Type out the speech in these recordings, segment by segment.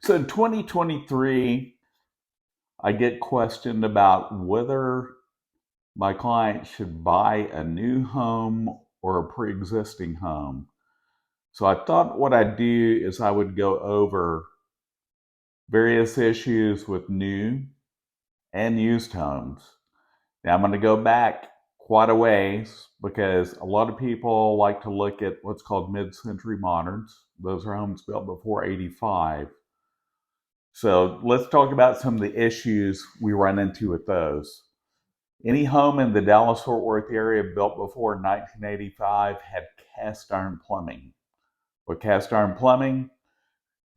So in 2023, I get questioned about whether my client should buy a new home or a pre-existing home. So I thought what I'd do is I would go over various issues with new and used homes. Now I'm going to go back quite a ways because a lot of people like to look at what's called mid-century moderns. Those are homes built before 85. So let's talk about some of the issues we run into with those. Any home in the Dallas-Fort Worth area built before 1985 had cast iron plumbing. With cast iron plumbing,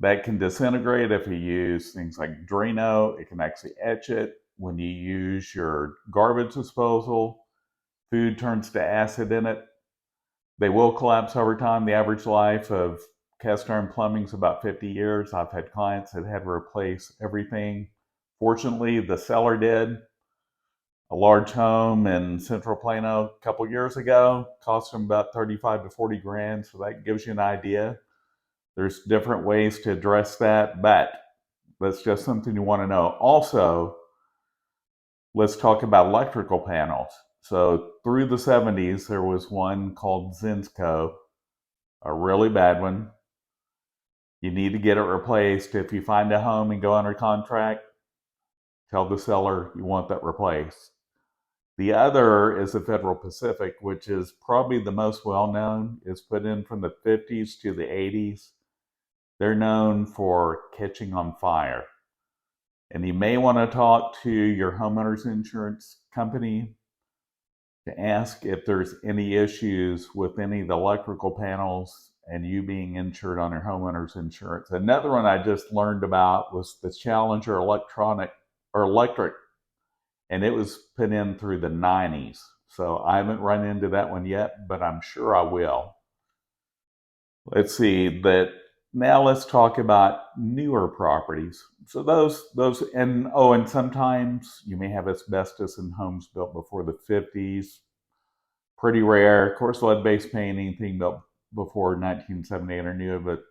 that can disintegrate if you use things like Drano. It can actually etch it. When you use your garbage disposal, food turns to acid in it. They will collapse over time. The average life of cast iron plumbing is about 50 years. I've had clients that had to replace everything. Fortunately, the seller did. A large home in central Plano a couple years ago cost them about 35 to 40 grand. So that gives you an idea. There's different ways to address that, but that's just something you want to know. Also, let's talk about electrical panels. So through the 70s, there was one called Zinsco, a really bad one. You need to get it replaced. If you find a home and go under contract, tell the seller you want that replaced. The other is the Federal Pacific, which is probably the most well-known. It's put in from the 50s to the 80s. They're known for catching on fire. And you may want to talk to your homeowner's insurance company to ask if there's any issues with any of the electrical panels and you being insured on your homeowner's insurance. Another one I just learned about was the Challenger electric, and it was put in through the 90s. So I haven't run into that one yet, but I'm sure I will. Let's see that. Now let's talk about newer properties. So and sometimes you may have asbestos in homes built before the 50s. Pretty rare. Of course, lead-based paint, anything built before 1978 or newer, but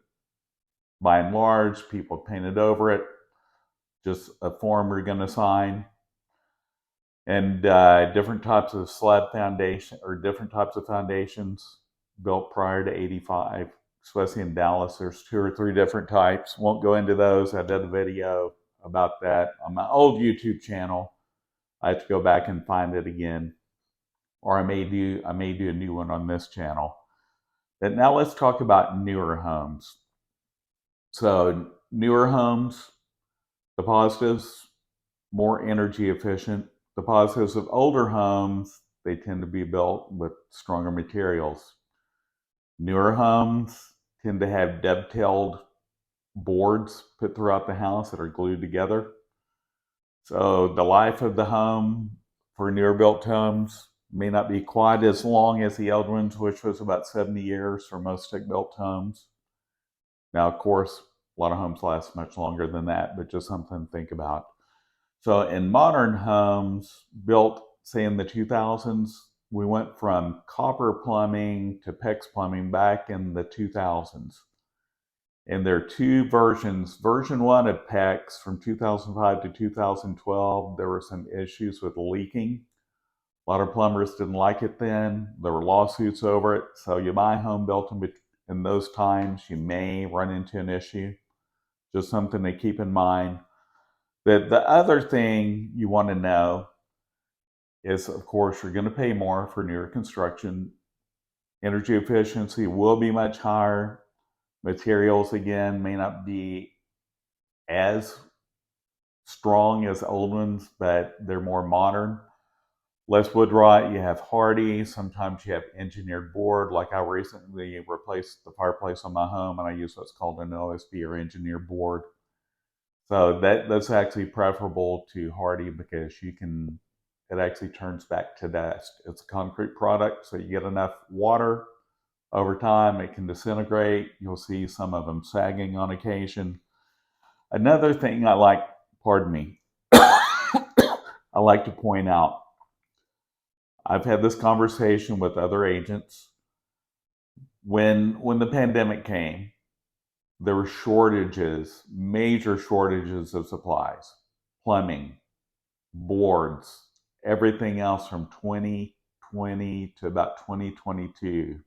by and large, people painted over it. Just a form you're going to sign. And different types of slab foundation or different types of foundations built prior to 85, especially in Dallas. There's 2 or 3 different types. Won't go into those. I did a video about that on my old YouTube channel. I have to go back and find it again, or I may do a new one on this channel. But now let's talk about newer homes. So newer homes, the positives, more energy efficient. The positives of older homes, they tend to be built with stronger materials. Newer homes tend to have dovetailed boards put throughout the house that are glued together. So the life of the home for newer built homes may not be quite as long as the old ones, which was about 70 years for most stick built homes. Now, of course, a lot of homes last much longer than that, but just something to think about. So in modern homes built, say in the 2000s, we went from copper plumbing to PEX plumbing back in the 2000s. And there are 2 versions. Version 1 of PEX from 2005 to 2012, there were some issues with leaking. A lot of plumbers didn't like it then. There were lawsuits over it. So you buy a home built in those times, you may run into an issue. Just something to keep in mind. The other thing you want to know is, of course, you're going to pay more for newer construction. Energy efficiency will be much higher. Materials, again, may not be as strong as old ones, but they're more modern. Less wood rot, you have hardy. Sometimes you have engineered board. Like I recently replaced the fireplace on my home, and I use what's called an OSB or engineered board. So that's actually preferable to hardy because it actually turns back to dust. It's a concrete product, so you get enough water over time, it can disintegrate. You'll see some of them sagging on occasion. Another thing pardon me, I like to point out, I've had this conversation with other agents. When the pandemic came, there were shortages, major shortages of supplies, plumbing, boards, everything else from 2020 to about 2022.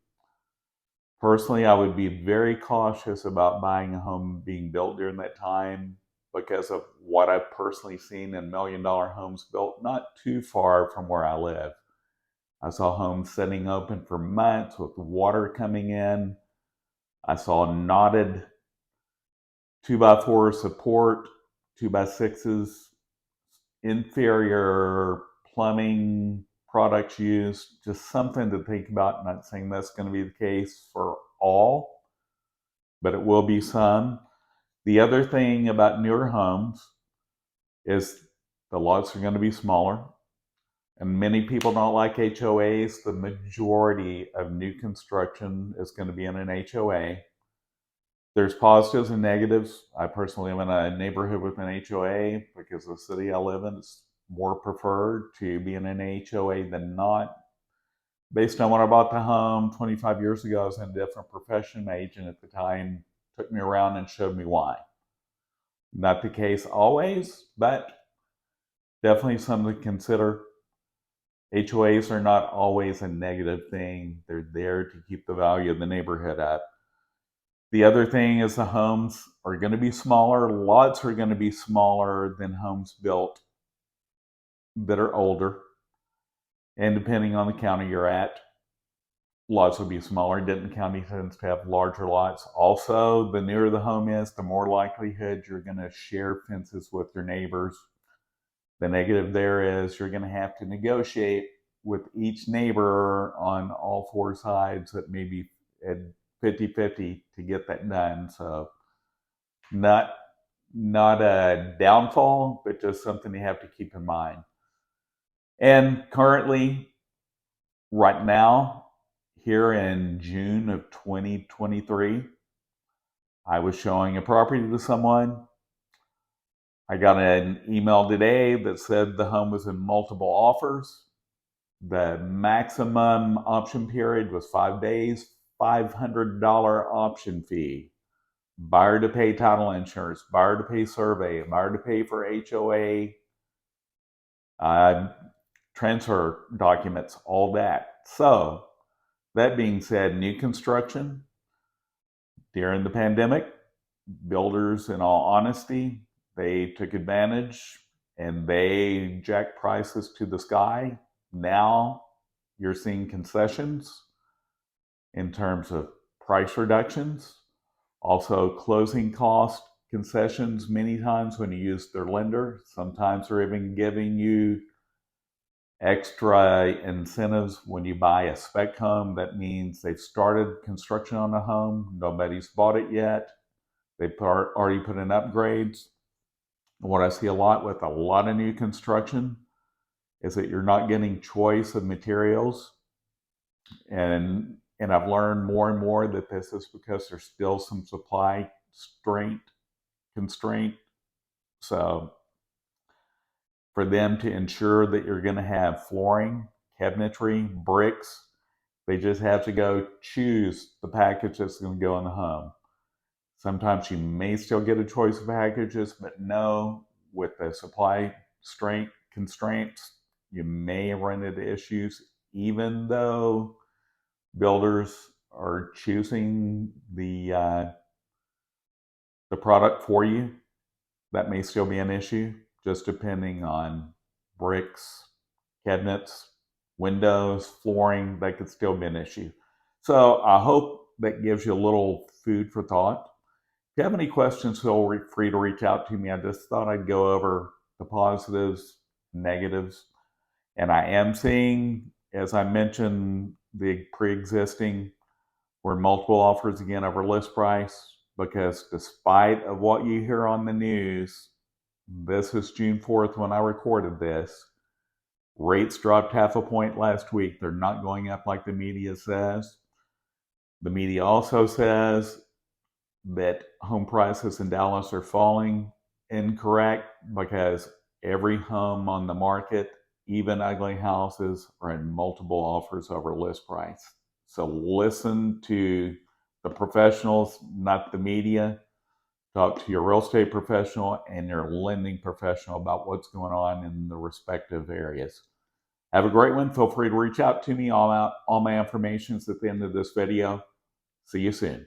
Personally, I would be very cautious about buying a home being built during that time because of what I've personally seen in $1 million homes built not too far from where I live. I saw homes sitting open for months with water coming in. I saw knotted 2x4 support, 2x6s, inferior plumbing products used, just something to think about. Not saying that's going to be the case for all, but it will be some. The other thing about newer homes is the lots are going to be smaller. And many people don't like HOAs. The majority of new construction is going to be in an HOA. There's positives and negatives. I personally live in a neighborhood with an HOA because the city I live in is more preferred to be in an HOA than not. Based on when I bought the home 25 years ago, I was in a different profession. My agent at the time took me around and showed me why. Not the case always, but definitely something to consider. HOAs are not always a negative thing. They're there to keep the value of the neighborhood up. The other thing is the homes are going to be smaller. Lots are going to be smaller than homes built that are older. And depending on the county you're at, lots will be smaller. Denton County tends to have larger lots. Also, the newer the home is, the more likelihood you're going to share fences with your neighbors. The negative there is you're going to have to negotiate with each neighbor on all four sides at maybe at 50-50 to get that done. So not a downfall, but just something you have to keep in mind. And currently, right now, here in June of 2023, I was showing a property to someone. I got an email today that said the home was in multiple offers. The maximum option period was 5 days, $500 option fee. Buyer to pay title insurance, buyer to pay survey, buyer to pay for HOA, transfer documents, all that. So, that being said, new construction during the pandemic, builders, in all honesty, they took advantage and they jacked prices to the sky. Now you're seeing concessions in terms of price reductions, also closing cost concessions many times when you use their lender. Sometimes they're even giving you extra incentives when you buy a spec home. That means they've started construction on a home, nobody's bought it yet, they've already put in upgrades. What I see a lot with a lot of new construction is that you're not getting choice of materials. And I've learned more and more that this is because there's still some supply constraint. So for them to ensure that you're going to have flooring, cabinetry, bricks, they just have to go choose the package that's going to go in the home. Sometimes you may still get a choice of packages, but no, with the supply constraints, you may run into issues, even though builders are choosing the product for you. That may still be an issue, just depending on bricks, cabinets, windows, flooring. That could still be an issue. So I hope that gives you a little food for thought. If you have any questions, feel free to reach out to me. I just thought I'd go over the positives, negatives, and I am seeing, as I mentioned, the pre-existing were multiple offers again over list price, because despite of what you hear on the news, this is June 4th when I recorded this, rates dropped 0.5 point last week. They're not going up like the media says. The media also says that home prices in Dallas are falling. Incorrect, because every home on the market, even ugly houses, are in multiple offers over list price. So listen to the professionals, not the media. Talk to your real estate professional and your lending professional about what's going on in the respective areas. Have a great one. Feel free to reach out to me. All my information is at the end of this video. See you soon.